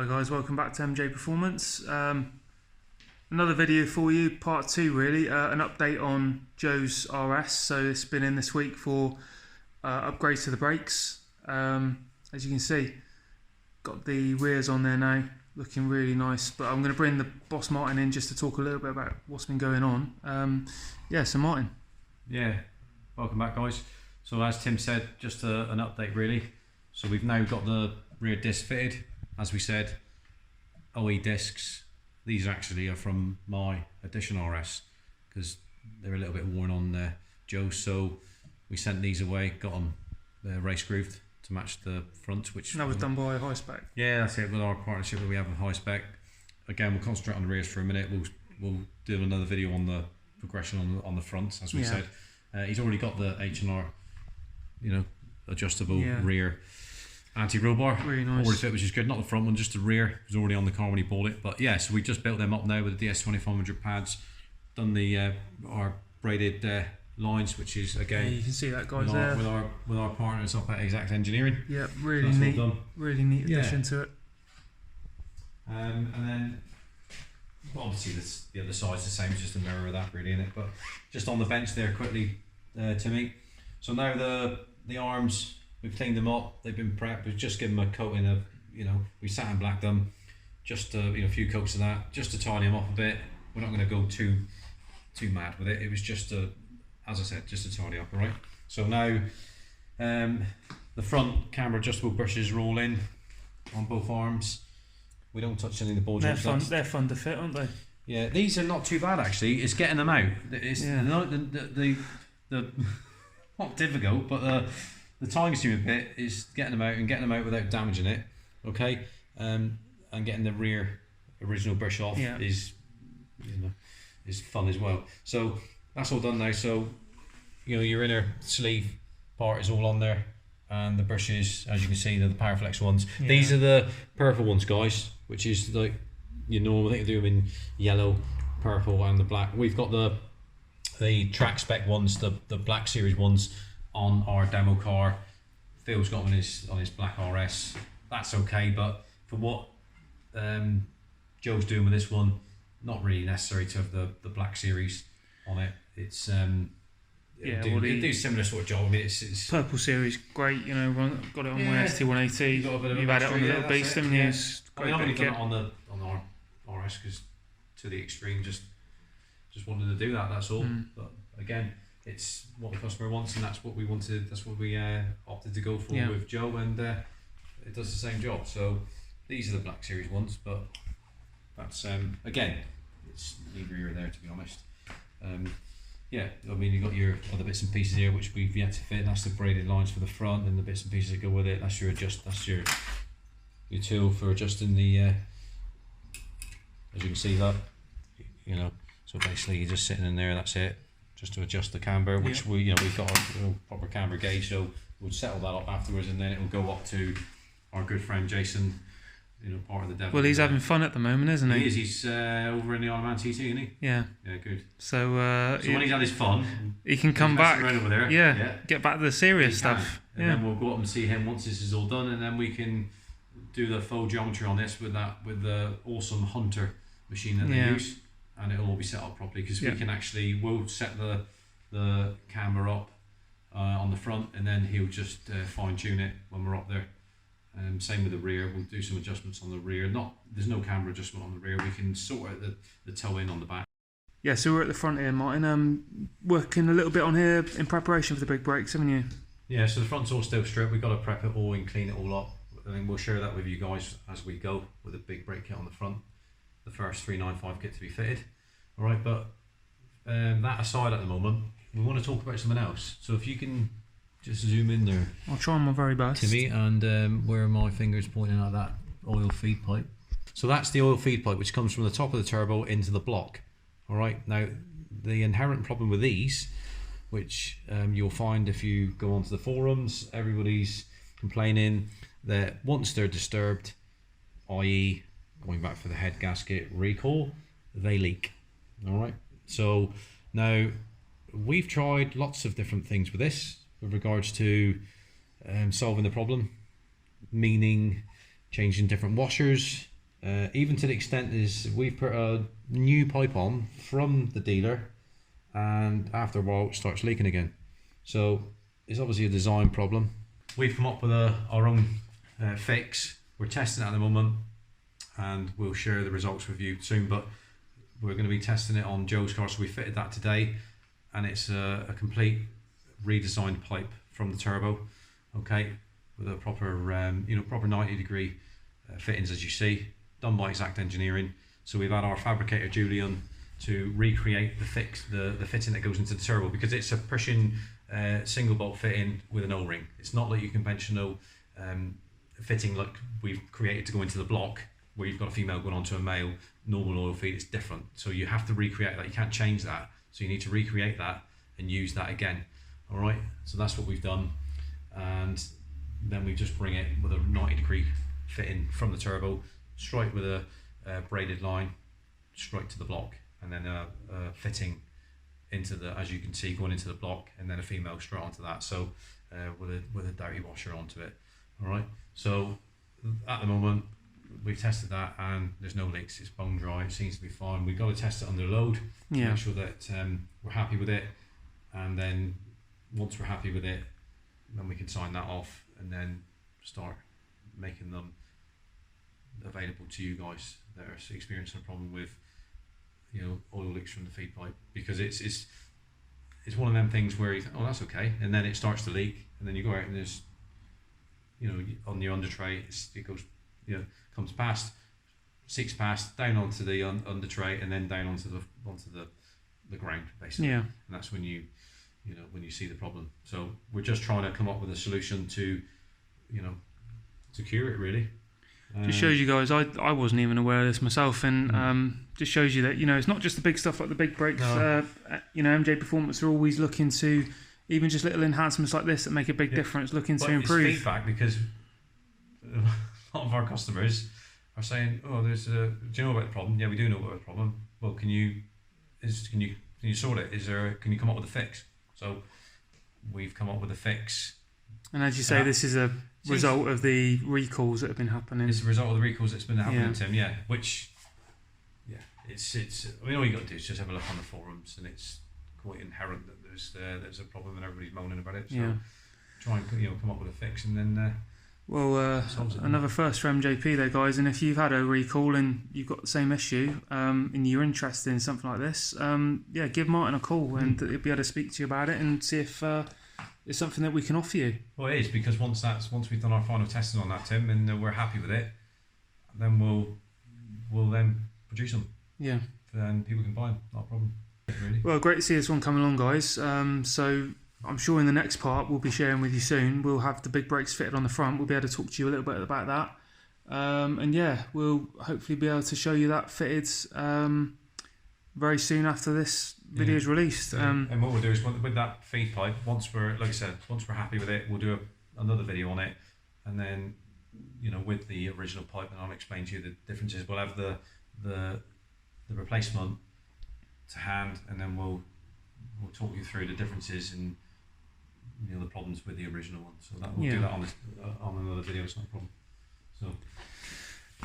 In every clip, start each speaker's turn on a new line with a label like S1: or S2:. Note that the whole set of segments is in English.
S1: Hi guys, welcome back to MJ Performance. Another video for you, part 2 really, an update on Joe's RS. So it's been in this week for upgrades to the brakes. As you can see, got the rears on there now, looking really nice. But I'm going to bring the boss Martin in just to talk a little bit about what's been going on. Yeah, so Martin.
S2: Yeah, welcome back guys. So as Tim said, just an update really. So we've now got the rear disc fitted. As we said, OE discs. These actually are from my Edition RS because they're a little bit worn on Joe's. So we sent these away, got them race grooved to match the front. Which
S1: that was done by High Spec.
S2: Yeah, that's it. With our partnership that we have with High Spec. Again, we'll concentrate on the rears for a minute. We'll do another video on the progression on the front, as we said. He's already got the H&R, adjustable rear anti-roll bar,
S1: really nice.
S2: Already fit, which is good. Not the front one, just the rear. It was already on the car when he bought it. But yeah, so we just built them up now with the DS2500 pads. Done the our braided lines, which is again
S1: you can see that guys
S2: with our partners up at Exact Engineering.
S1: Yeah, really neat. Really neat addition to it.
S2: And then obviously the other side's the same, it's just a mirror of that really in it. But just on the bench there quickly, Timmy. So now the arms, we've cleaned them up, they've been prepped, we've just given them a coating of, we satin blacked them, just a few coats of that, just to tidy them up a bit. We're not going to go too mad with it. It was just as I said, just to tidy up, alright? So now the front camera adjustable brushes roll in on both arms. We don't touch any of the ball joints.
S1: They're fun to fit, aren't they?
S2: Yeah, these are not too bad actually. It's getting them out. It's the not difficult, but the time-consuming bit is getting them out without damaging it, okay? And getting the rear original brush off is fun as well. So that's all done now. So your inner sleeve part is all on there, and the brushes, as you can see, they're the Powerflex ones. Yeah. These are the purple ones, guys, which is like normal. I think they do them in yellow, purple, and the black. We've got the track spec ones, the Black Series ones, on our demo car. Phil's got them on his black RS. That's okay, but for what Joe's doing with this one, not really necessary to have the Black Series on it. It's it'll do similar sort of job. I mean, it's
S1: Purple Series, great. Got it on my ST180. You've had it on the little beast, haven't you?
S2: I mean, I've only done it on our RS because to the extreme, just wanted to do that. That's all. But again, it's what the customer wants, and that's what we wanted. That's what we opted to go for with Joe, and it does the same job. So these are the Black Series ones, but that's again, it's neat rear there, to be honest. Yeah, I mean, you've got your other bits and pieces here which we've yet to fit. That's the braided lines for the front, and the bits and pieces that go with it. That's your tool for adjusting the. As you can see that, so basically you're just sitting in there. That's it. Just to adjust the camber, which we've got a proper camber gauge, so we'll settle that up afterwards, and then it will go up to our good friend Jason, part of the devil.
S1: Well, he's having fun at the moment, isn't he?
S2: He is. He's over in the Isle of Man TT, isn't he?
S1: Yeah.
S2: Yeah, good.
S1: So
S2: when he's had his fun,
S1: he can come back.
S2: Over there.
S1: Yeah. Get back to the serious stuff.
S2: And then we'll go up and see him once this is all done, and then we can do the faux geometry on this with the awesome Hunter machine that they use. And it'll all be set up properly because we can actually, we'll set the camera up on the front, and then he'll just fine tune it when we're up there. Same with the rear, we'll do some adjustments on the rear. There's no camera adjustment on the rear, we can sort out the toe in on the back. Yeah,
S1: so we're at the front here, Martin, working a little bit on here in preparation for the big brakes, haven't you?
S2: Yeah, so the front's all still stripped, we've got to prep it all and clean it all up. And then we'll share that with you guys as we go with a big brake kit on the front. The first 395 kit to be fitted. Alright, but that aside at the moment, we want to talk about something else. So if you can just zoom in there.
S1: I'll try my very best.
S2: Timmy, and where my finger's pointing at that oil feed pipe. So that's the oil feed pipe which comes from the top of the turbo into the block. Alright, now the inherent problem with these, which you'll find if you go onto the forums, everybody's complaining that once they're disturbed, i.e. going back for the head gasket recall, they leak. Alright, so now we've tried lots of different things with this with regards to solving the problem, meaning changing different washers, even to the extent is we've put a new pipe on from the dealer, and after a while it starts leaking again. So it's obviously a design problem. We've come up with our own fix. We're testing it at the moment, and we'll share the results with you soon, but we're going to be testing it on Joe's car. So we fitted that today, and it's a complete redesigned pipe from the turbo, okay, with a proper proper 90-degree fittings, as you see, done by Exact Engineering. So we've had our fabricator Julian to recreate the fitting that goes into the turbo, because it's a pushing single bolt fitting with an O-ring. It's not like your conventional fitting like we've created to go into the block, where you've got a female going onto a male normal oil feed. It's different, so you have to recreate that. You can't change that, so you need to recreate that and use that again. All right, so that's what we've done, and then we just bring it with a 90-degree fitting from the turbo, straight with a braided line straight to the block, and then a fitting into the, as you can see, going into the block, and then a female straight onto that. So with a dirty washer onto it. All right, so at the moment we've tested that and there's no leaks. It's bone dry. It seems to be fine. We've got to test it under load to make sure that we're happy with it, and then once we're happy with it, then we can sign that off and then start making them available to you guys that are experiencing a problem with oil leaks from the feed pipe, because it's one of them things where you think, oh, that's okay, and then it starts to leak, and then you go out and there's on your under tray, it goes comes past, seeks past, down onto the under tray, and then down onto the ground, basically. And that's when you see the problem. So we're just trying to come up with a solution to cure it, really.
S1: Just shows you guys, I wasn't even aware of this myself, and just shows you that it's not just the big stuff like the big brakes.
S2: No.
S1: MJ Performance are always looking to, even just little enhancements like this that make a big difference, looking to improve.
S2: It's feedback, because a lot of our customers are saying, "Oh, do you know about the problem?" Yeah, we do know about the problem. Well, can you sort it? Can you come up with a fix? So we've come up with a fix.
S1: And as you say, this is a result of the recalls that have been happening.
S2: It's a result of the recalls that's been happening, Tim. Yeah, which, it's. I mean, all you got to do is just have a look on the forums, and it's quite inherent that there's a problem and everybody's moaning about it. So try and come up with a fix, and then.
S1: Another first for MJP there, guys. And if you've had a recall and you've got the same issue, and you're interested in something like this, give Martin a call, and he'll be able to speak to you about it and see if it's something that we can offer you.
S2: Well, it is, because once we've done our final testing on that, Tim, and we're happy with it, then we'll then produce them.
S1: Yeah.
S2: Then people can buy them. Not a problem. Really.
S1: Well, great to see this one coming along, guys. So I'm sure in the next part we'll be sharing with you soon, we'll have the big brakes fitted on the front. We'll be able to talk to you a little bit about that. We'll hopefully be able to show you that fitted very soon after this video is released.
S2: And what we'll do is, with that feed pipe, once we're happy with it, we'll do another video on it, and then with the original pipe, and I'll explain to you the differences. We'll have the replacement to hand, and then we'll talk you through the differences and the problems with the original one. So we'll do that on another video. It's not a problem. So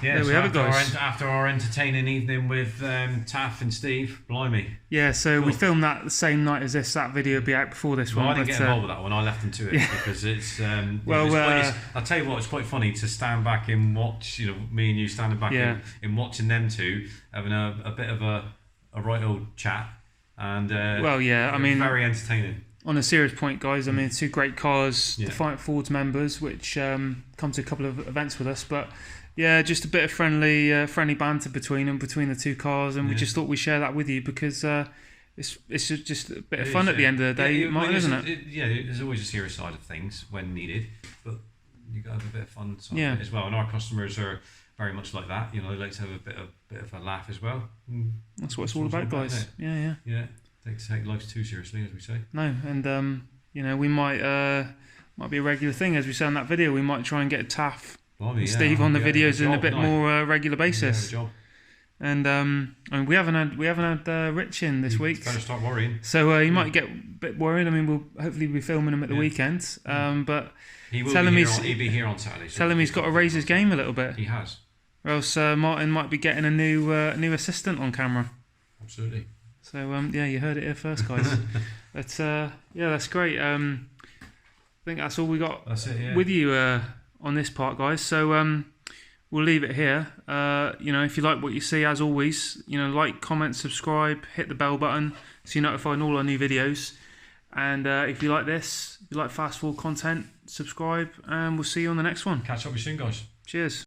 S1: there we have it, guys.
S2: After our entertaining evening with Taff and Steve, blimey.
S1: Yeah, so we filmed that the same night as this. That video will be out before this one.
S2: I didn't get involved with that one. I left them to it because it's. I'll tell you what, it's quite funny to stand back and watch. Me and you standing back and watching them two having a bit of a right old chat. And very entertaining.
S1: On a serious point, guys, I mean, two great cars, Defiant Fords members, which come to a couple of events with us, but just a bit of friendly banter between the two cars, and we just thought we'd share that with you, because it's just a bit of fun at the end of the day, Martin, isn't it?
S2: There's always a serious side of things when needed, but you got to have a bit of fun side of it as well, and our customers are very much like that. They like to have a bit of a laugh as well.
S1: That's what it's all about, guys. Yeah.
S2: Take life too seriously, as we say.
S1: No, and we might be a regular thing, as we said in that video. We might try and get Taff and Steve on the videos on a bit more regular basis. And we haven't had Rich in this week.
S2: Better start worrying.
S1: So you might get a bit worried. I mean, we'll hopefully be filming him at the weekend. But
S2: he'll be here on Saturday.
S1: Tell him he's got to raise his game a little bit.
S2: He has.
S1: or else Martin might be getting a new assistant on camera.
S2: Absolutely.
S1: So yeah, you heard it here first, guys. But yeah, that's great. I think that's all we got with you on this part, guys. So we'll leave it here. You know, if you like what you see, as always, you know, like, comment, subscribe, hit the bell button so you're notified on all our new videos. And if you like this, if you like fast forward content, subscribe, and we'll see you on the next one.
S2: Catch up with you soon, guys.
S1: Cheers.